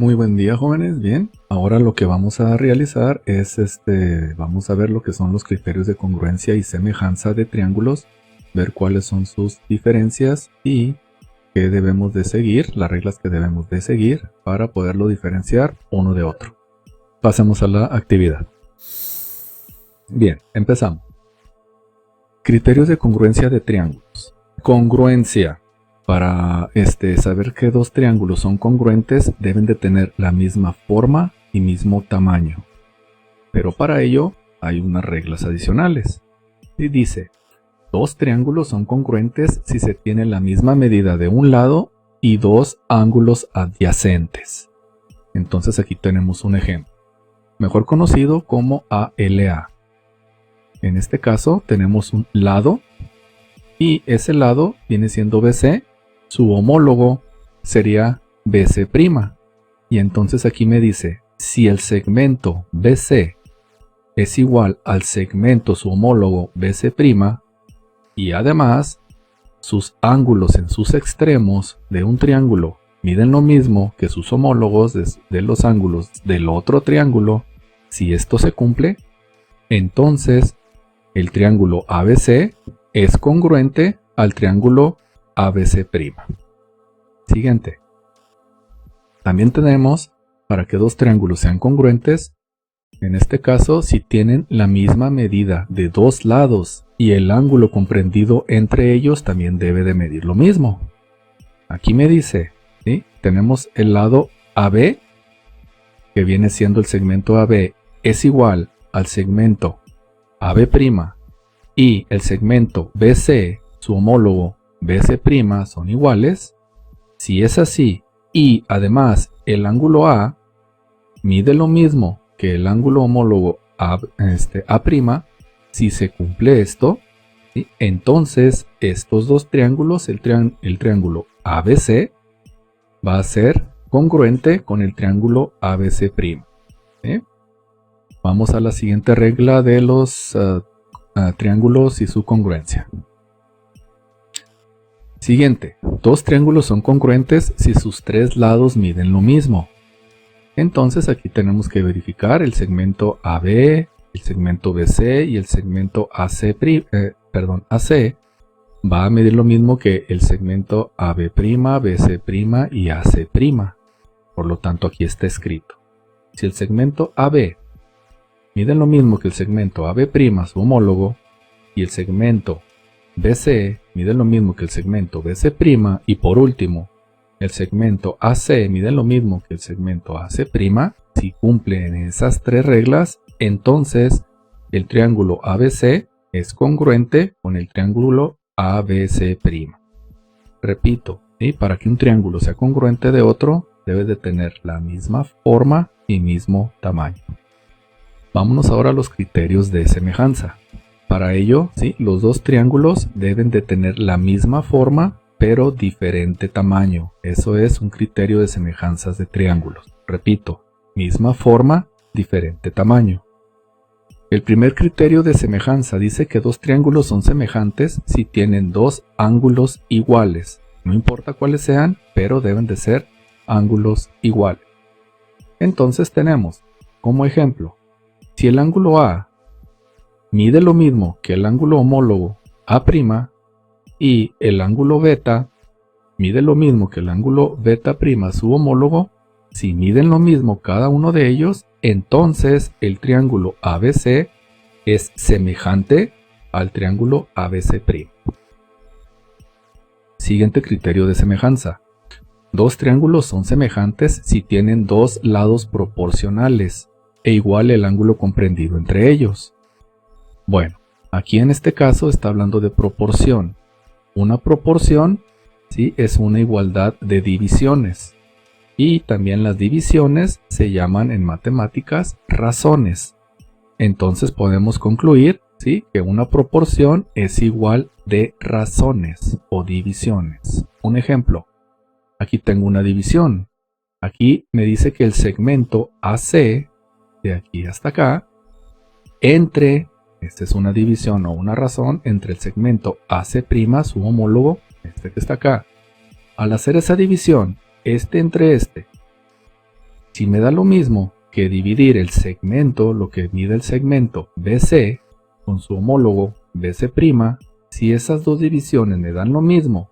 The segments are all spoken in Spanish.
Muy buen día, jóvenes. Bien, ahora lo que vamos a realizar es vamos a ver lo que son los criterios de congruencia y semejanza de triángulos, ver cuáles son sus diferencias y qué debemos de seguir, las reglas que debemos de seguir para poderlo diferenciar uno de otro. Pasemos a la actividad. Bien, empezamos. Criterios de congruencia de triángulos. Congruencia. Para saber que dos triángulos son congruentes, deben de tener la misma forma y mismo tamaño. Pero para ello hay unas reglas adicionales. Y dice, dos triángulos son congruentes si se tiene la misma medida de un lado y dos ángulos adyacentes. Entonces aquí tenemos un ejemplo, mejor conocido como ALA. En este caso tenemos un lado y ese lado viene siendo BC. Su homólogo sería BC'. Y entonces aquí me dice, si el segmento BC es igual al segmento su homólogo BC' y además sus ángulos en sus extremos de un triángulo miden lo mismo que sus homólogos de los ángulos del otro triángulo, si esto se cumple, entonces el triángulo ABC es congruente al triángulo ABC'. Siguiente. También tenemos, para que dos triángulos sean congruentes, en este caso, si tienen la misma medida de dos lados y el ángulo comprendido entre ellos también debe de medir lo mismo. Aquí me dice, ¿sí? Tenemos el lado AB, que viene siendo el segmento AB, es igual al segmento AB' y el segmento BC, su homólogo BC' son iguales. Si es así y además el ángulo A mide lo mismo que el ángulo homólogo A', si se cumple esto, ¿sí? Entonces estos dos triángulos, el triángulo ABC va a ser congruente con el triángulo ABC'. ¿Sí? Vamos a la siguiente regla de los triángulos y su congruencia. Siguiente, dos triángulos son congruentes si sus tres lados miden lo mismo. Entonces aquí tenemos que verificar el segmento AB, el segmento BC y el segmento AC va a medir lo mismo que el segmento AB', BC' y AC'. Por lo tanto aquí está escrito. Si el segmento AB mide lo mismo que el segmento AB', su homólogo, y el segmento BC mide lo mismo que el segmento BC' y por último el segmento AC mide lo mismo que el segmento AC', si cumplen esas tres reglas, entonces el triángulo ABC es congruente con el triángulo ABC'. Repito, ¿sí? Para que un triángulo sea congruente de otro, debe de tener la misma forma y mismo tamaño. Vámonos ahora a los criterios de semejanza. Para ello, ¿sí? Los dos triángulos deben de tener la misma forma, pero diferente tamaño. Eso es un criterio de semejanzas de triángulos. Repito, misma forma, diferente tamaño. El primer criterio de semejanza dice que dos triángulos son semejantes si tienen dos ángulos iguales. No importa cuáles sean, pero deben de ser ángulos iguales. Entonces tenemos, como ejemplo, si el ángulo A mide lo mismo que el ángulo homólogo A' y el ángulo beta mide lo mismo que el ángulo beta' su homólogo, si miden lo mismo cada uno de ellos, entonces el triángulo ABC es semejante al triángulo ABC'. Siguiente criterio de semejanza. Dos triángulos son semejantes si tienen dos lados proporcionales e igual el ángulo comprendido entre ellos. Bueno, aquí en este caso está hablando de proporción. Una proporción, ¿sí? Es una igualdad de divisiones. Y también las divisiones se llaman en matemáticas razones. Entonces podemos concluir, ¿sí? Que una proporción es igual de razones o divisiones. Un ejemplo, aquí tengo una división. Aquí me dice que el segmento AC, de aquí hasta acá, esta es una división o una razón entre el segmento AC', su homólogo, este que está acá. Al hacer esa división, entre Si me da lo mismo que dividir el segmento, lo que mide el segmento BC, con su homólogo BC', si esas dos divisiones me dan lo mismo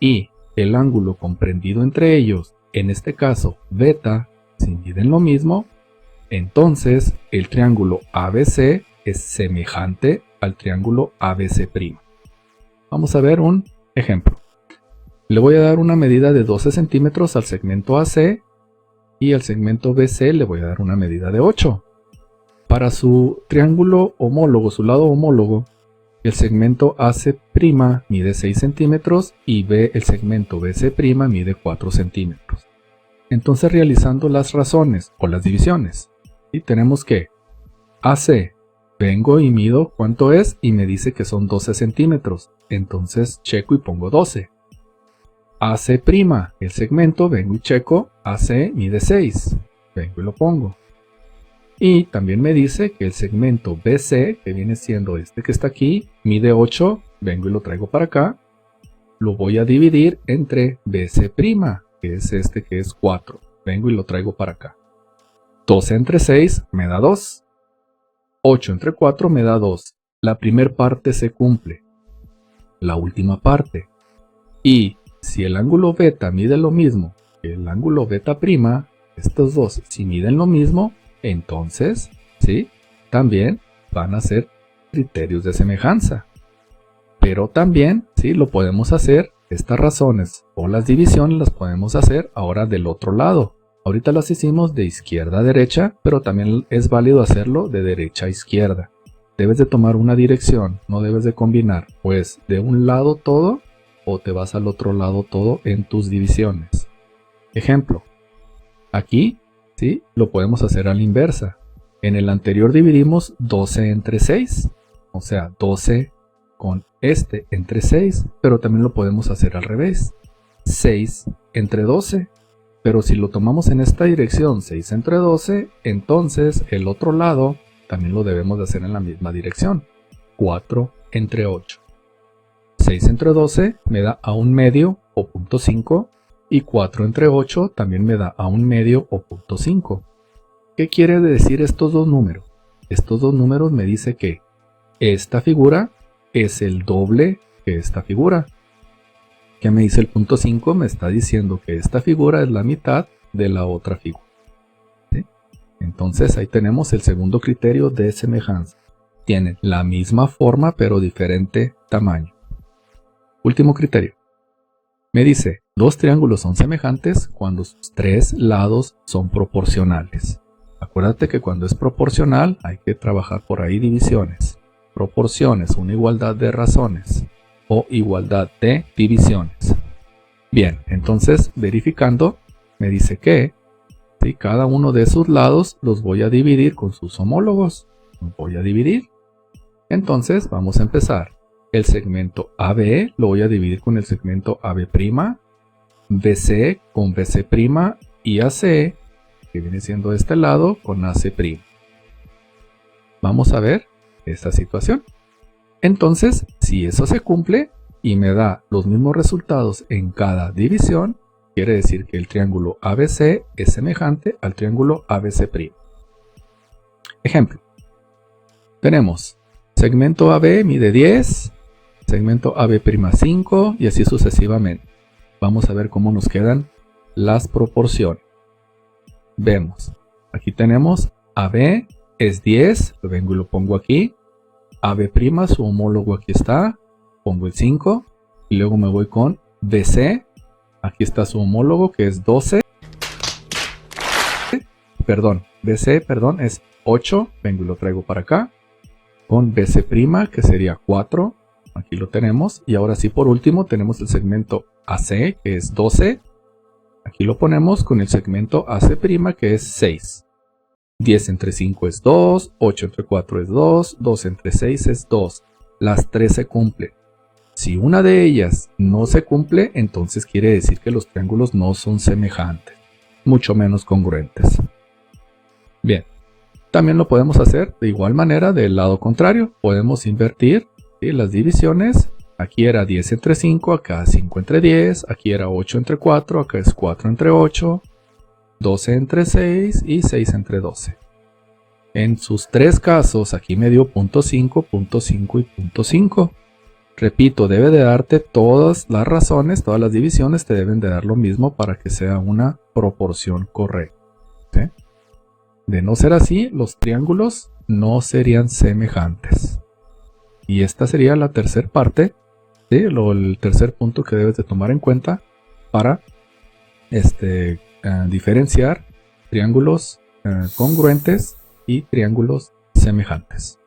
y el ángulo comprendido entre ellos, en este caso beta, si miden lo mismo, entonces el triángulo ABC es semejante al triángulo ABC'. Vamos a ver un ejemplo. Le voy a dar una medida de 12 centímetros al segmento AC y al segmento BC le voy a dar una medida de 8. Para su triángulo homólogo, su lado homólogo, el segmento AC' mide 6 centímetros y el segmento BC' mide 4 centímetros. Entonces, realizando las razones o las divisiones, y tenemos que AC, vengo y mido cuánto es y me dice que son 12 centímetros. Entonces checo y pongo 12. AC', el segmento, vengo y checo, AC mide 6. Vengo y lo pongo. Y también me dice que el segmento BC, que viene siendo este que está aquí, mide 8. Vengo y lo traigo para acá. Lo voy a dividir entre BC', que es este que es 4. Vengo y lo traigo para acá. 12 entre 6 me da 2. 8 entre 4 me da 2. La primera parte se cumple. La última parte. Y si el ángulo beta mide lo mismo que el ángulo beta', estos dos, si miden lo mismo, entonces, ¿sí? También van a ser criterios de semejanza. Pero también, ¿sí? Lo podemos hacer, estas razones o las divisiones las podemos hacer ahora del otro lado. Ahorita las hicimos de izquierda a derecha, pero también es válido hacerlo de derecha a izquierda. Debes de tomar una dirección, no debes de combinar, pues de un lado todo o te vas al otro lado todo en tus divisiones. Ejemplo, aquí, ¿sí? Lo podemos hacer a la inversa. En el anterior dividimos 12 entre 6, o sea, 12 con este entre 6, pero también lo podemos hacer al revés. 6 entre 12. Pero si lo tomamos en esta dirección, 6 entre 12, entonces el otro lado también lo debemos de hacer en la misma dirección. 4 entre 8. 6 entre 12 me da a 1/2 o 0.5 y 4 entre 8 también me da a 1/2 o 0.5. ¿Qué quiere decir estos dos números? Estos dos números me dice que esta figura es el doble que esta figura. ¿Qué me dice el 0.5? Me está diciendo que esta figura es la mitad de la otra figura. ¿Sí? Entonces ahí tenemos el segundo criterio de semejanza. Tienen la misma forma pero diferente tamaño. Último criterio. Me dice, dos triángulos son semejantes cuando sus tres lados son proporcionales. Acuérdate que cuando es proporcional hay que trabajar por ahí divisiones. Proporciones, una igualdad de razones o igualdad de divisiones. Bien, entonces verificando, me dice que ¿sí? Cada uno de sus lados los voy a dividir con sus homólogos. Los voy a dividir. Entonces vamos a empezar. El segmento AB lo voy a dividir con el segmento AB', BC con BC' y AC, que viene siendo este lado, con AC'. Vamos a ver esta situación. Entonces, si eso se cumple y me da los mismos resultados en cada división, quiere decir que el triángulo ABC es semejante al triángulo ABC'. Ejemplo. Tenemos segmento AB mide 10, segmento AB' 5 y así sucesivamente. Vamos a ver cómo nos quedan las proporciones. Vemos, aquí tenemos AB es 10, lo vengo y lo pongo aquí. AB', su homólogo aquí está, pongo el 5 y luego me voy con BC, aquí está su homólogo que es 12, BC es 8, vengo y lo traigo para acá, con BC' que sería 4, aquí lo tenemos, y ahora sí por último tenemos el segmento AC que es 12, aquí lo ponemos con el segmento AC' que es 6. 10 entre 5 es 2, 8 entre 4 es 2, 2 entre 6 es 2. Las tres se cumplen. Si una de ellas no se cumple, entonces quiere decir que los triángulos no son semejantes, mucho menos congruentes. Bien, también lo podemos hacer de igual manera del lado contrario. Podemos invertir, ¿sí? Las divisiones. Aquí era 10 entre 5, acá 5 entre 10, aquí era 8 entre 4, acá es 4 entre 8. 12 entre 6 y 6 entre 12. En sus tres casos, aquí me dio punto 5, punto 5 y punto 5. Repito, debe de darte todas las razones, todas las divisiones te deben de dar lo mismo para que sea una proporción correcta. ¿Sí? De no ser así, los triángulos no serían semejantes. Y esta sería la tercera parte, ¿sí? El tercer punto que debes de tomar en cuenta para diferenciar triángulos congruentes y triángulos semejantes.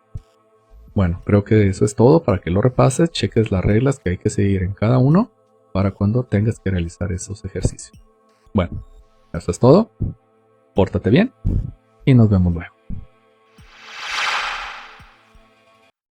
Bueno, creo que eso es todo para que lo repases, cheques las reglas que hay que seguir en cada uno para cuando tengas que realizar esos ejercicios. Bueno, eso es todo. Pórtate bien y nos vemos luego.